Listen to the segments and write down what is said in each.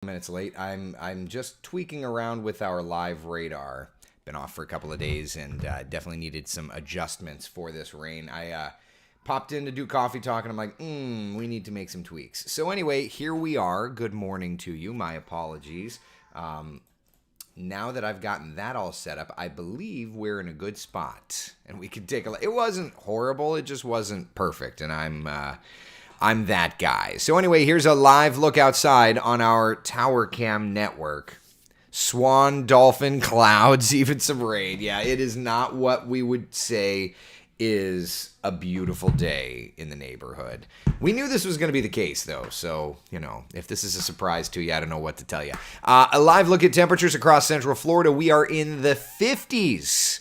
Minutes late. I'm just tweaking around with our live radar. Been off for a couple of days and definitely needed some adjustments for this rain. I popped in to do coffee talk and I'm like, we need to make some tweaks. So anyway, here we are. Good morning to you. My apologies. Now that I've gotten that all set up, I believe we're in a good spot and we can take a look. It wasn't horrible. It just wasn't perfect. And I'm that guy. So anyway, here's a live look outside on our Tower Cam network. Swan, dolphin, clouds, even some rain. Yeah, it is not what we would say is a beautiful day in the neighborhood. We knew this was going to be the case, though. So, if this is a surprise to you, I don't know what to tell you. A live look at temperatures across Central Florida. We are in the 50s.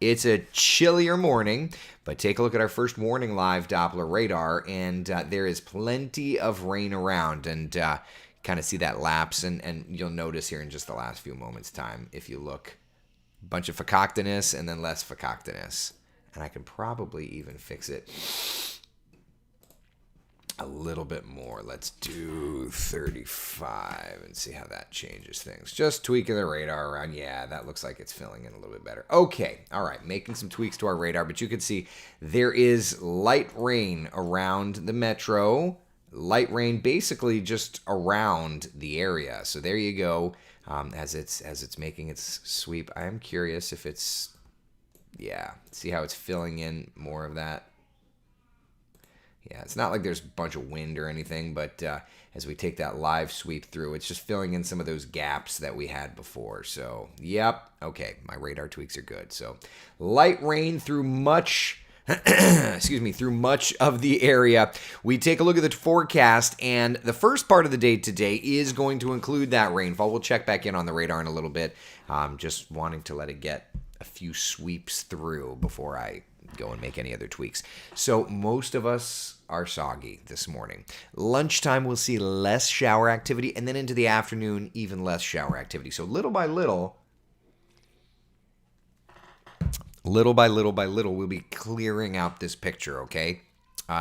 It's a chillier morning, but take a look at our first warning live Doppler radar, and there is plenty of rain around, and kind of see that lapse, and you'll notice here in just the last few moments' time, if you look, a bunch of facoctinus and then less facoctinus. And I can probably even fix it a little bit more. Let's do 35 and see how that changes things. Just tweaking the radar around. Yeah, that looks like it's filling in a little bit better. Okay, all right, making some tweaks to our radar, but you can see there is light rain around the metro. Light rain basically just around the area. So there you go. As it's making its sweep. I am curious if it's, see how it's filling in more of that. Yeah, it's not like there's a bunch of wind or anything, but as we take that live sweep through, it's just filling in some of those gaps that we had before. So, yep, okay, my radar tweaks are good. So, light rain through much, through much of the area. We take a look at the forecast, and the first part of the day today is going to include that rainfall. We'll check back in on the radar in a little bit. Just wanting to let it get a few sweeps through before I go and make any other tweaks. So most of us are soggy this morning. Lunchtime, we'll see less shower activity, and then into the afternoon, even less shower activity. So little by little, we'll be clearing out this picture, okay?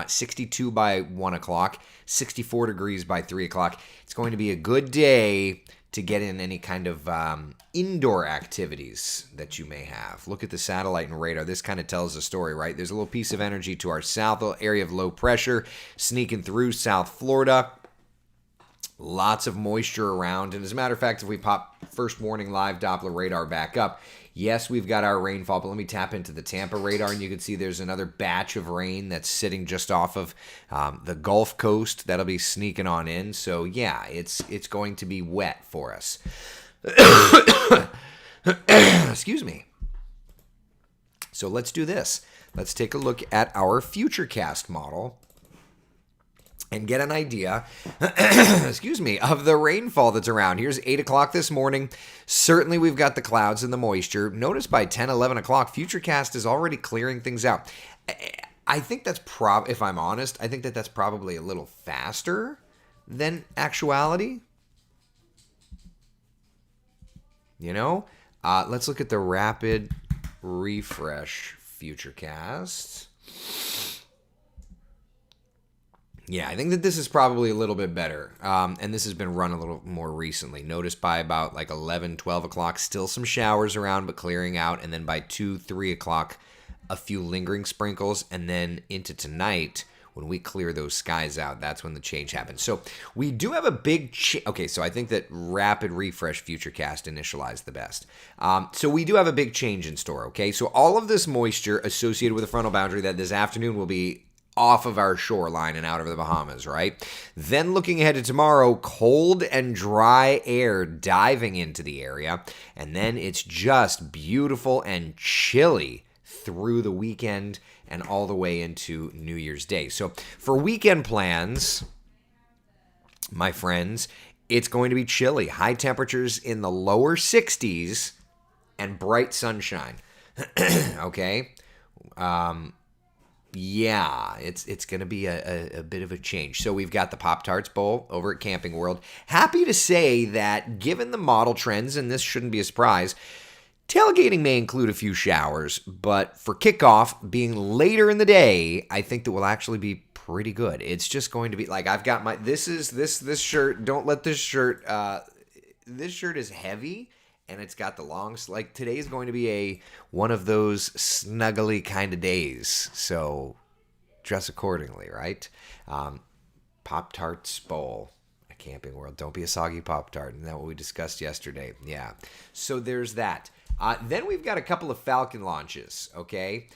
62 by 1 o'clock, 64 degrees by 3 o'clock. It's going to be a good day to get in any kind of indoor activities that you may have. Look at the satellite and radar. This kind of tells the story, right? There's a little piece of energy to our south, area of low pressure, sneaking through South Florida. Lots of moisture around. And as a matter of fact, if we pop first warning live Doppler radar back up, yes, we've got our rainfall, but let me tap into the Tampa radar, and you can see there's another batch of rain that's sitting just off of the Gulf Coast. That'll be sneaking on in. So, yeah, it's going to be wet for us. Excuse me. So let's do this. Let's take a look at our Futurecast model and get an idea, of the rainfall that's around. Here's 8 o'clock this morning. Certainly we've got the clouds and the moisture. Notice by 10, 11 o'clock, Futurecast is already clearing things out. I think that's if I'm honest, I think that's probably a little faster than actuality. Let's look at the rapid refresh Futurecast. Yeah, I think that this is probably a little bit better. And this has been run a little more recently. Notice by about like 11, 12 o'clock, still some showers around, but clearing out. And then by 2, 3 o'clock, a few lingering sprinkles. And then into tonight, when we clear those skies out, that's when the change happens. So we do have a big okay, so I think that rapid refresh Futurecast initialized the best. So we do have a big change in store, okay? So all of this moisture associated with the frontal boundary that this afternoon will be off of our shoreline and out of the Bahamas, right? Then looking ahead to tomorrow, cold and dry air diving into the area. And then it's just beautiful and chilly through the weekend and all the way into New Year's Day. So for weekend plans, my friends, it's going to be chilly. High temperatures in the lower 60s and bright sunshine. Okay? Yeah, it's going to be a bit of a change. So we've got the Pop-Tarts Bowl over at Camping World. Happy to say that given the model trends, and this shouldn't be a surprise, tailgating may include a few showers, but for kickoff being later in the day, I think that we'll actually be pretty good. It's just going to be like I've got my this shirt. Don't let this shirt. This shirt is heavy and it's got the long. Like today is going to be one of those snuggly kind of days. So dress accordingly, right? Pop-Tarts bowl. Camping World. Don't be a soggy Pop-Tart. Isn't that what we discussed yesterday? Yeah. So there's that. Then we've got a couple of Falcon launches, okay?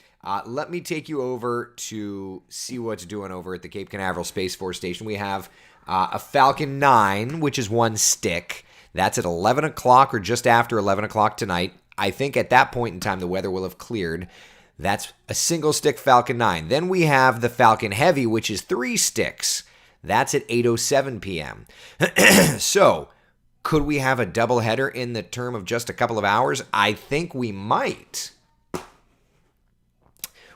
Let me take you over to see what's doing over at the Cape Canaveral Space Force Station. We have a Falcon 9, which is one stick. That's at 11 o'clock or just after 11 o'clock tonight. I think at that point in time, the weather will have cleared. That's a single stick Falcon 9. Then we have the Falcon Heavy, which is 3 sticks. That's at 8:07 p.m. So, could we have a doubleheader in the term of just a couple of hours? I think we might.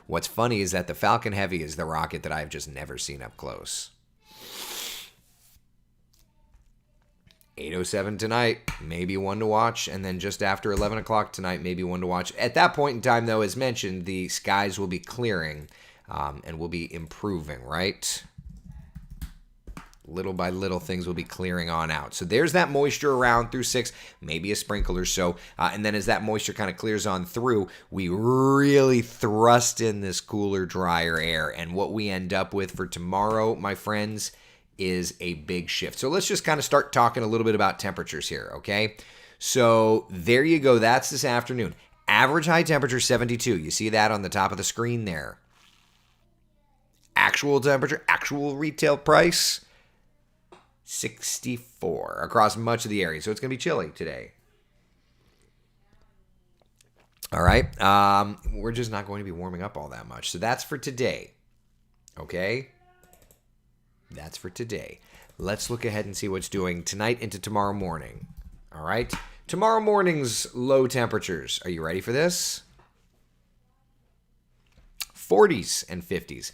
What's funny is that the Falcon Heavy is the rocket that I've just never seen up close. 8:07 tonight, maybe one to watch, and then just after 11 o'clock tonight, maybe one to watch. At that point in time, though, as mentioned, the skies will be clearing and will be improving, right? Little by little, things will be clearing on out. So there's that moisture around through 6, maybe a sprinkle or so. And then as that moisture kind of clears on through, we really thrust in this cooler, drier air. And what we end up with for tomorrow, my friends, is a big shift. So let's just kind of start talking a little bit about temperatures here, okay? So there you go. That's this afternoon. Average high temperature, 72. You see that on the top of the screen there. Actual temperature, actual retail price, 64 across much of the area. So it's going to be chilly today. All right. We're just not going to be warming up all that much. So that's for today. Okay. That's for today. Let's look ahead and see what's doing tonight into tomorrow morning. All right. Tomorrow morning's low temperatures. Are you ready for this? 40s and 50s.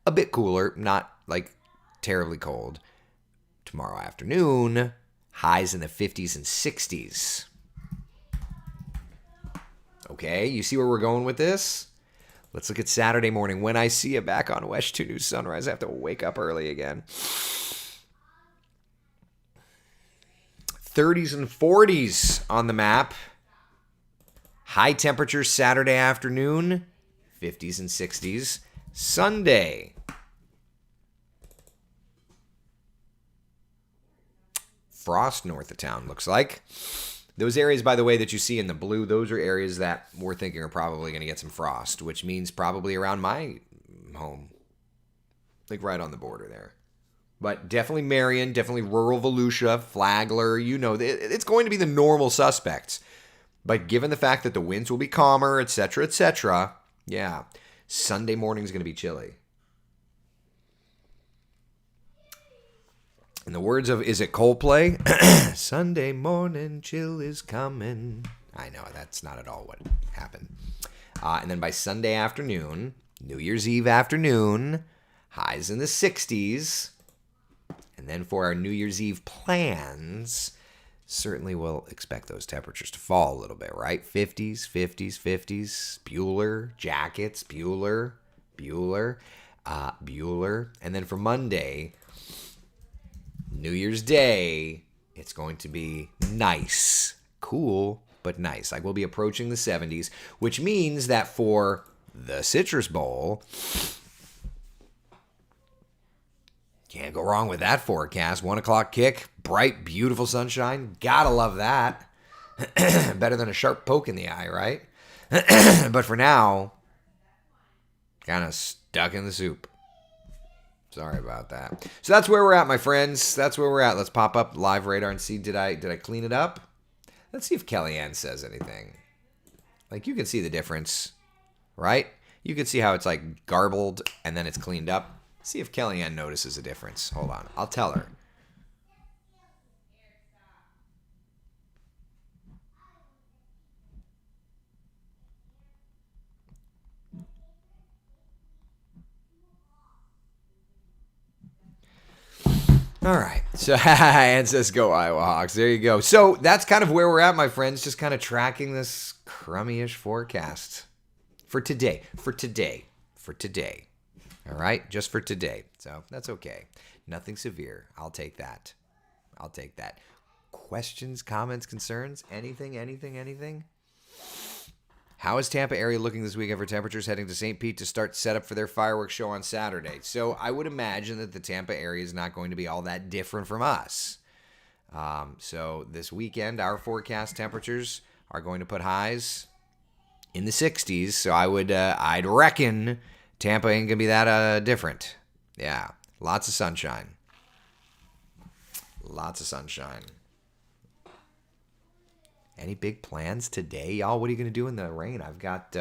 A bit cooler, not like terribly cold. Tomorrow afternoon, highs in the 50s and 60s. Okay, you see where we're going with this? Let's look at Saturday morning. When I see it back on West 2 News Sunrise, I have to wake up early again. 30s and 40s on the map. High temperatures Saturday afternoon, 50s and 60s. Sunday. Frost north of town, looks like. Those areas, by the way, that you see in the blue, those are areas that we're thinking are probably going to get some frost, which means probably around my home. Like right on the border there. But definitely Marion, definitely rural Volusia, Flagler, you know, it's going to be the normal suspects. But given the fact that the winds will be calmer, etc., yeah, Sunday morning is going to be chilly. In the words of, is it Coldplay? Sunday morning chill is coming. I know, that's not at all what happened. And then by Sunday afternoon, New Year's Eve afternoon, highs in the 60s. And then for our New Year's Eve plans, certainly we'll expect those temperatures to fall a little bit, right? 50s, 50s, 50s. Bueller, jackets, Bueller. And then for Monday, New Year's Day, it's going to be nice. Cool, but nice. Like we'll be approaching the 70s, which means that for the Citrus Bowl, can't go wrong with that forecast. 1 o'clock kick, bright, beautiful sunshine. Gotta love that. Better than a sharp poke in the eye, right? But for now, kind of stuck in the soup. Sorry about that. So that's where we're at, my friends. That's where we're at. Let's pop up live radar and see, did I clean it up? Let's see if Kellyanne says anything. Like, you can see the difference, right? You can see how it's like garbled and then it's cleaned up. See if Kellyanne notices a difference. Hold on. I'll tell her. All right. So, Ann says, go Iowa Hawks. There you go. So, that's kind of where we're at, my friends. Just kind of tracking this crummy-ish forecast for today. All right, just for today. So that's okay. Nothing severe. I'll take that. I'll take that. Questions, comments, concerns? Anything? How is Tampa area looking this weekend for temperatures heading to St. Pete to start setup for their fireworks show on Saturday? So I would imagine that the Tampa area is not going to be all that different from us. So this weekend, our forecast temperatures are going to put highs in the 60s. So I'd reckon Tampa ain't gonna be that different. Yeah, lots of sunshine. Lots of sunshine. Any big plans today, y'all? What are you gonna do in the rain? I've got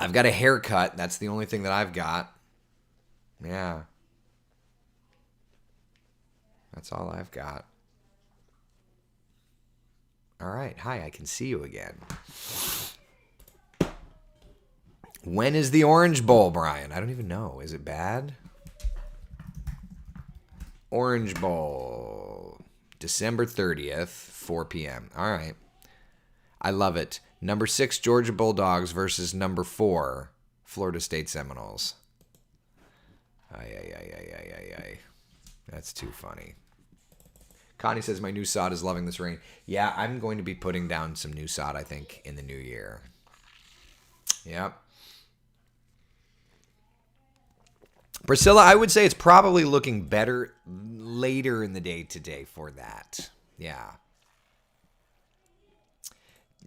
a haircut. That's the only thing that I've got. Yeah. That's all I've got. All right. Hi, I can see you again. When is the Orange Bowl, Brian? I don't even know. Is it bad? Orange Bowl. December 30th, 4 p.m. All right. I love it. Number 6, Georgia Bulldogs versus number 4, Florida State Seminoles. Ay. That's too funny. Connie says, my new sod is loving this rain. Yeah, I'm going to be putting down some new sod, I think, in the new year. Yep. Priscilla, I would say it's probably looking better later in the day today for that. Yeah.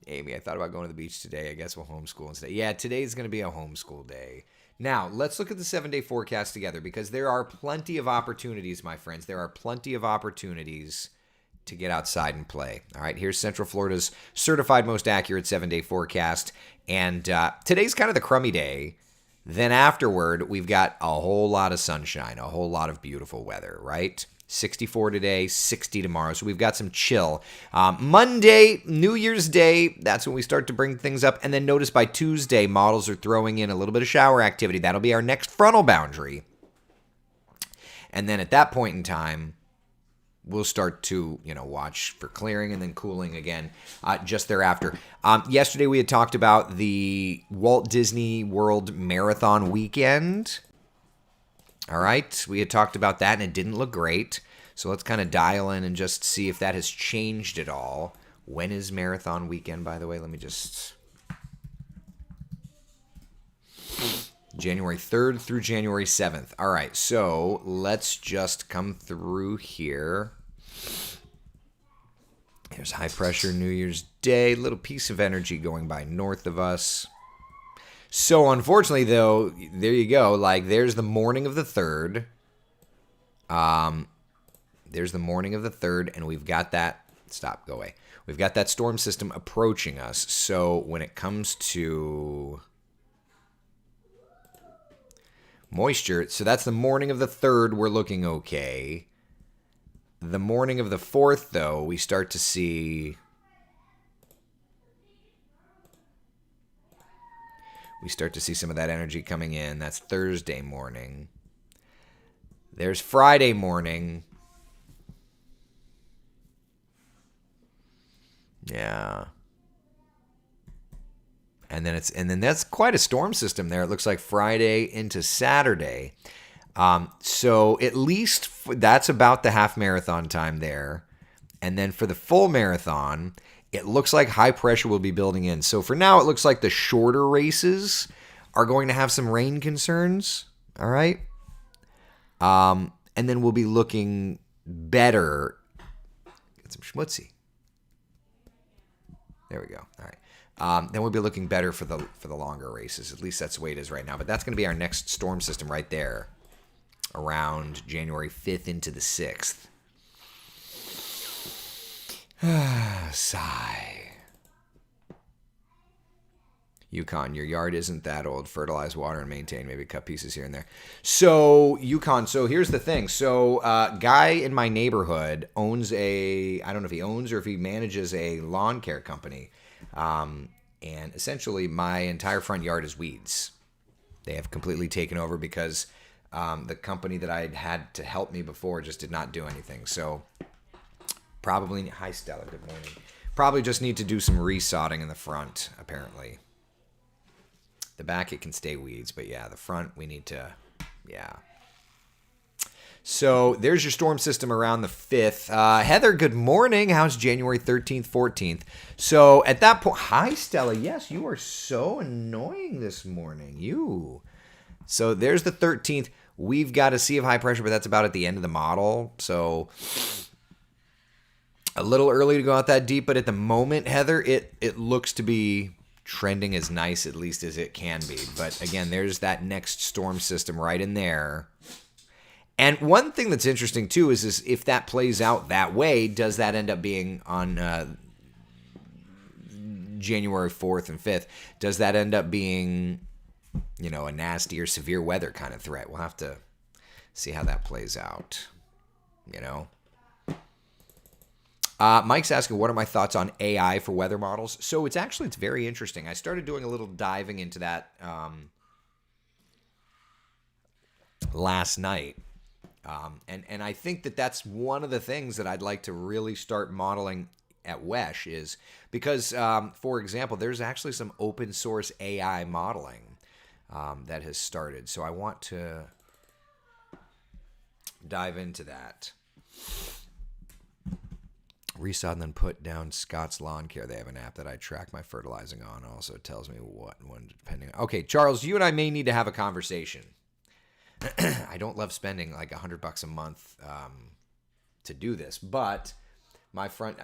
Amy, I thought about going to the beach today. I guess we'll homeschool instead. Yeah, today's going to be a homeschool day. Now, let's look at the 7-day forecast together because there are plenty of opportunities, my friends. There are plenty of opportunities to get outside and play. All right, here's Central Florida's certified most accurate 7-day forecast. And today's kind of the crummy day. Then afterward, we've got a whole lot of sunshine, a whole lot of beautiful weather, right? 64 today, 60 tomorrow. So we've got some chill. Monday, New Year's Day, that's when we start to bring things up. And then notice by Tuesday, models are throwing in a little bit of shower activity. That'll be our next frontal boundary. And then at that point in time, we'll start to, watch for clearing and then cooling again just thereafter. Yesterday, we had talked about the Walt Disney World Marathon weekend. All right, we had talked about that, and it didn't look great. So let's kind of dial in and just see if that has changed at all. When is Marathon weekend, by the way? Let me just... January 3rd through January 7th. All right, so let's just come through here. There's high pressure New Year's Day, little piece of energy going by north of us. So unfortunately, though, there you go. There's the morning of the 3rd. There's the morning of the 3rd, and we've got that. Stop, go away. We've got that storm system approaching us. So when it comes to moisture, so that's the morning of the 3rd. We're looking okay. The morning of the 4th, though, we start to see... some of that energy coming in. That's Thursday morning. There's Friday morning. Yeah. And then that's quite a storm system there. It looks like Friday into Saturday. So at least that's about the half marathon time there. And then for the full marathon, it looks like high pressure will be building in. So for now, it looks like the shorter races are going to have some rain concerns. All right. And then we'll be looking better. Get some schmutzy. There we go. All right. Then we'll be looking better for the longer races. At least that's the way it is right now. But that's going to be our next storm system right there around January 5th into the 6th. Sigh. Yukon, your yard isn't that old. Fertilize, water, and maintain. Maybe cut pieces here and there. So, Yukon, so here's the thing. So, guy in my neighborhood owns I don't know if he owns or if he manages a lawn care company. And essentially, my entire front yard is weeds. They have completely taken over because the company that I had to help me before just did not do anything. So, probably... Hi, Stella. Good morning. Probably just need to do some resodding in the front, apparently. The back, it can stay weeds, but yeah, the front, we need to, yeah. So there's your storm system around the 5th. Heather, good morning. How's January 13th, 14th? So at that point, hi, Stella. Yes, you are so annoying this morning. You. So there's the 13th. We've got a sea of high pressure, but that's about at the end of the model. So a little early to go out that deep, but at the moment, Heather, it looks to be trending as nice, at least as it can be. But again, there's that next storm system right in there. And one thing that's interesting, too, is if that plays out that way, does that end up being on January 4th and 5th? Does that end up being, you know, a nasty or severe weather kind of threat? We'll have to see how that plays out, you know. Mike's asking, what are my thoughts on AI for weather models? So it's very interesting. I started doing a little diving into that last night. And I think that's one of the things that I'd like to really start modeling at WESH is because, for example, there's actually some open source AI modeling that has started. So I want to dive into that. Resod and then put down Scott's Lawn Care. They have an app that I track my fertilizing on. Also tells me what one depending on. Okay, Charles, you and I may need to have a conversation. I don't love spending like $100 a month to do this, but my front,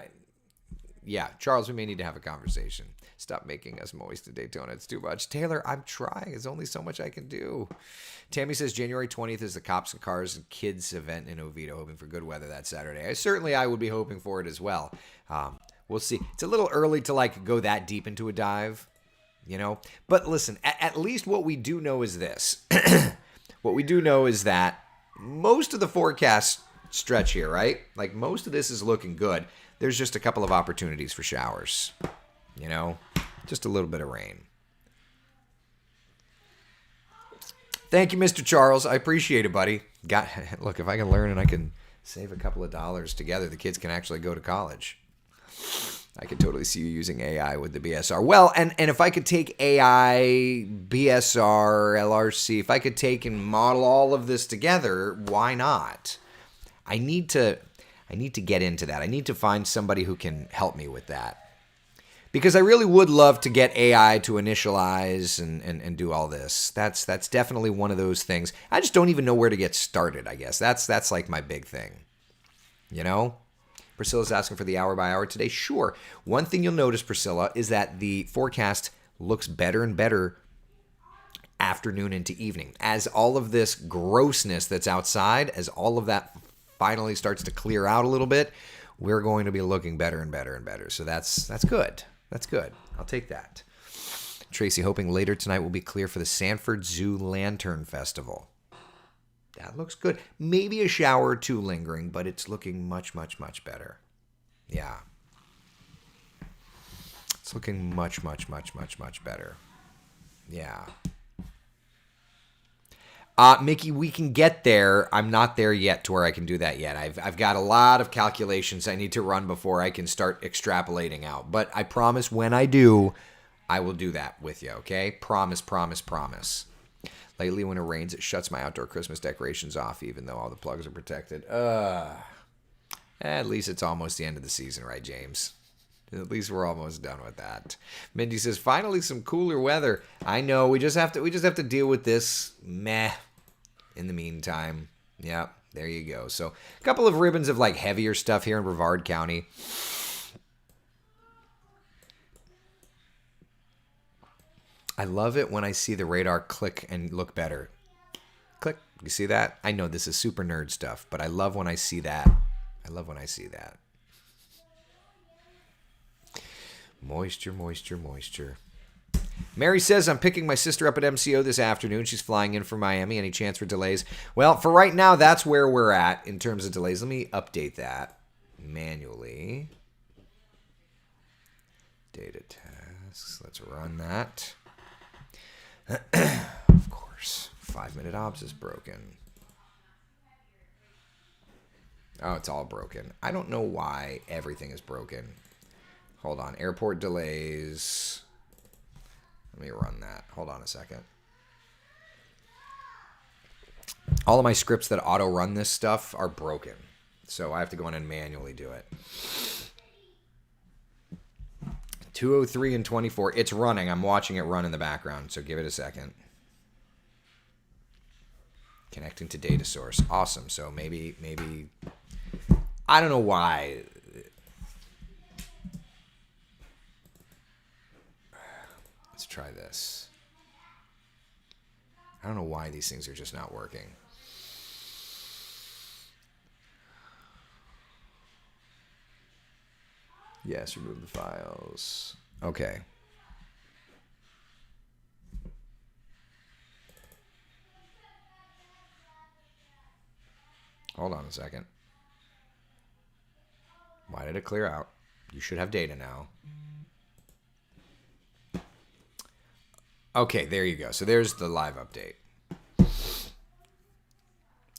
Charles, we may need to have a conversation. Stop making us moist in Daytona. It's too much. Taylor, I'm trying. There's only so much I can do. Tammy says January 20th is the Cops and Cars and Kids event in Oviedo, hoping for good weather that Saturday. I would be hoping for it as well. We'll see. It's a little early to like go that deep into a dive, you know, but listen, at least what we do know is this. What we do know is that most of the forecast stretch here, right? Like most of this is looking good. There's just a couple of opportunities for showers, you know, just a little bit of rain. Thank you, Mr. Charles. I appreciate it, buddy. Look, if I can learn and I can save a couple of dollars together, the kids can actually go to college. I could totally see you using AI with the BSR. Well, and if I could take AI, BSR, LRC, if I could take and model all of this together, why not? I need to get into that. I need to find somebody who can help me with that. Because I really would love to get AI to initialize and do all this. That's definitely one of those things. I just don't even know where to get started, I guess. That's like my big thing. You know? Priscilla's asking for the hour by hour today. Sure. One thing you'll notice, Priscilla, is that the forecast looks better and better afternoon into evening. As all of this grossness that's outside, as all of that finally starts to clear out a little bit, we're going to be looking better and better and better. So that's good. That's good. I'll take that. Tracy, hoping later tonight will be clear for the Sanford Zoo Lantern Festival. That looks good. Maybe a shower or two lingering, but it's looking much, much, much better. Yeah. It's looking much, much, much, much, much better. Yeah. Mickey, we can get there. I'm not there yet to where I can do that yet. I've got a lot of calculations I need to run before I can start extrapolating out. But I promise when I do, I will do that with you, okay? Promise, promise, promise. Lately, when it rains, it shuts my outdoor Christmas decorations off, even though all the plugs are protected. At least it's almost the end of the season, right, James? At least we're almost done with that. Mindy says, finally some cooler weather. I know, we just have to deal with this meh in the meantime. Yep, there you go. So a couple of ribbons of like heavier stuff here in Brevard County. I love it when I see the radar click and look better. Click. You see that? I know this is super nerd stuff, but I love when I see that. I love when I see that. Moisture, moisture, moisture. Mary says, I'm picking my sister up at MCO this afternoon. She's flying in from Miami. Any chance for delays? Well, for right now, that's where we're at in terms of delays. Let me update that manually. Data tasks. Let's run that. Of course. 5-minute obs is broken. Oh, it's all broken. I don't know why everything is broken. Hold on. Airport delays. Let me run that. Hold on a second. All of my scripts that auto-run this stuff are broken. So I have to go in and manually do it. 203 and 24. It's running. I'm watching it run in the background, so give it a second. Connecting to data source. Awesome. So maybe I don't know why. Let's try this. I don't know why these things are just not working. Yes, remove the files. Okay. Hold on a second. Why did it clear out? You should have data now. Okay, there you go. So there's the live update.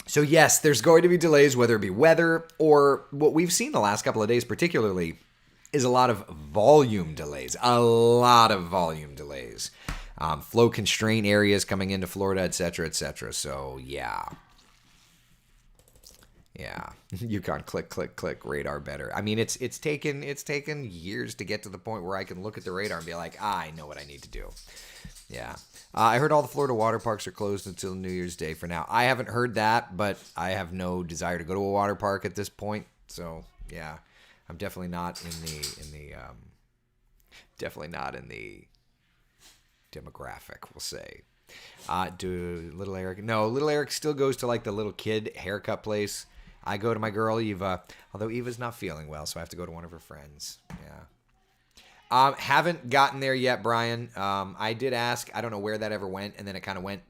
So yes, there's going to be delays, whether it be weather or what we've seen the last couple of days particularly is a lot of volume delays. A lot of volume delays. Flow constraint areas coming into Florida, et cetera, et cetera. So yeah. Yeah. Yukon, click, radar better. I mean, it's taken years to get to the point where I can look at the radar and be like, I know what I need to do. Yeah. I heard all the Florida water parks are closed until New Year's Day for now. I haven't heard that, but I have no desire to go to a water park at this point. So yeah, I'm definitely not in the demographic, we'll say. Do Little Eric? No, Little Eric still goes to like the little kid haircut place. I go to my girl Eva, although Eva's not feeling well, so I have to go to one of her friends. Yeah. Haven't gotten there yet, Brian. I did ask. I don't know where that ever went, and then it kind of went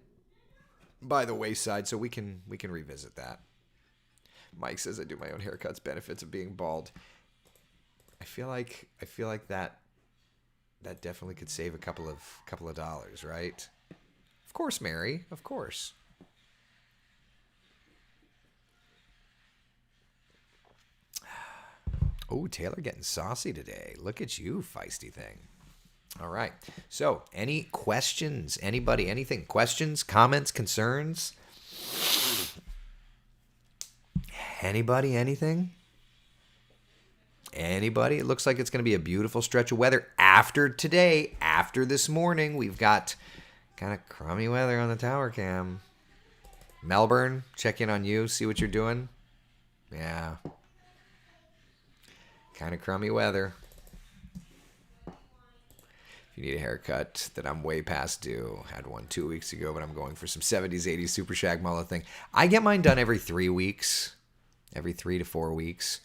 by the wayside, so we can revisit that. Mike says I do my own haircuts. Benefits of being bald. I feel like that definitely could save a couple of dollars, right? Of course, Mary. Of course. Oh, Taylor getting saucy today. Look at you, feisty thing. All right. So, any questions? Anybody? Anything? Questions? Comments? Concerns? Anybody? Anything? Anybody? It looks like it's going to be a beautiful stretch of weather after today. After this morning, we've got kind of crummy weather on the tower cam. Melbourne, check in on you. See what you're doing. Yeah. Kind of crummy weather. If you need a haircut, that I'm way past due. Had one 2 weeks ago, but I'm going for some 70s, 80s super shag mullet thing. I get mine done every 3 weeks. Every 3 to 4 weeks.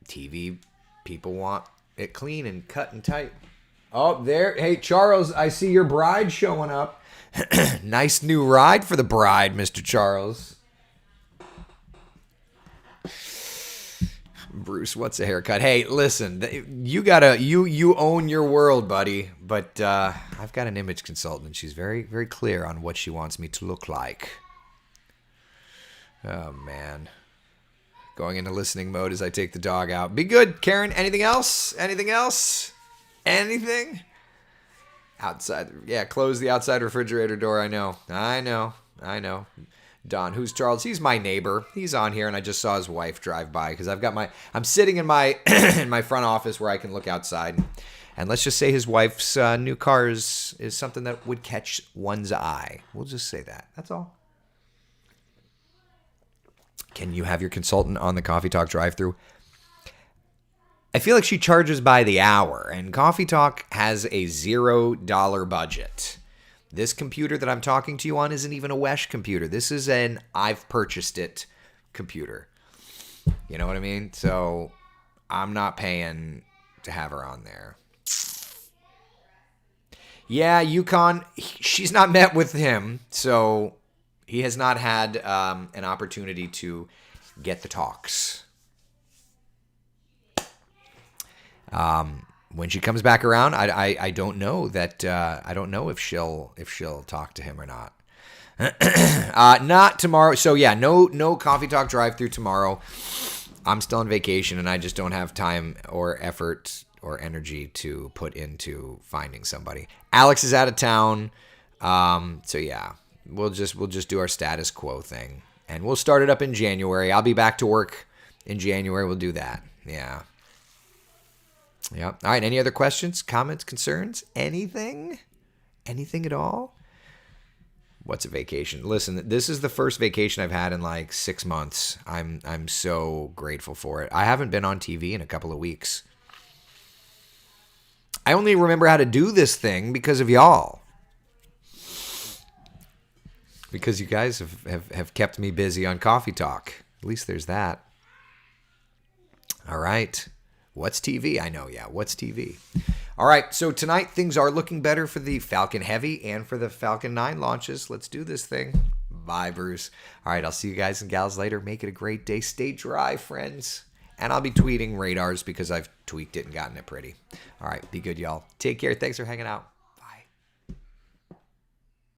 TV people want it clean and cut and tight. Oh, there. Hey, Charles, I see your bride showing up. Nice new ride for the bride, Mr. Charles. Bruce, what's a haircut? Hey, listen, you own your world, buddy. But I've got an image consultant, and she's very, very clear on what she wants me to look like. Oh, man. Going into listening mode as I take the dog out. Be good, Karen. Anything else? Anything else? Anything? Outside. Yeah, close the outside refrigerator door. I know. Don, who's Charles? He's my neighbor. He's on here, and I just saw his wife drive by because I'm sitting in my in my front office where I can look outside. And let's just say his wife's new car is something that would catch one's eye. We'll just say that. That's all. Can you have your consultant on the Coffee Talk drive-thru? I feel like she charges by the hour, and Coffee Talk has a $0 budget. This computer that I'm talking to you on isn't even a Wesh computer. This is an I've purchased it computer. You know what I mean? So I'm not paying to have her on there. Yeah, Yukon, she's not met with him, so he has not had an opportunity to get the talks. When she comes back around, I don't know that I don't know if she'll talk to him or not. Not tomorrow. So yeah, no Coffee Talk drive-through tomorrow. I'm still on vacation and I just don't have time or effort or energy to put into finding somebody. Alex is out of town. So yeah, we'll just do our status quo thing, and we'll start it up in January. I'll be back to work in January. We'll do that. Yeah. Yep. All right. Any other questions, comments, concerns? Anything at all? What's a vacation? Listen, this is the first vacation I've had in like 6 months. I'm so grateful for it. I haven't been on TV in a couple of weeks. I only remember how to do this thing because of y'all. Because you guys have kept me busy on Coffee Talk. At least there's that. All right. What's TV? I know, yeah. What's TV? All right, so tonight things are looking better for the Falcon Heavy and for the Falcon 9 launches. Let's do this thing. Bye, Bruce. All right, I'll see you guys and gals later. Make it a great day. Stay dry, friends. And I'll be tweeting radars because I've tweaked it and gotten it pretty. All right, be good, y'all. Take care. Thanks for hanging out.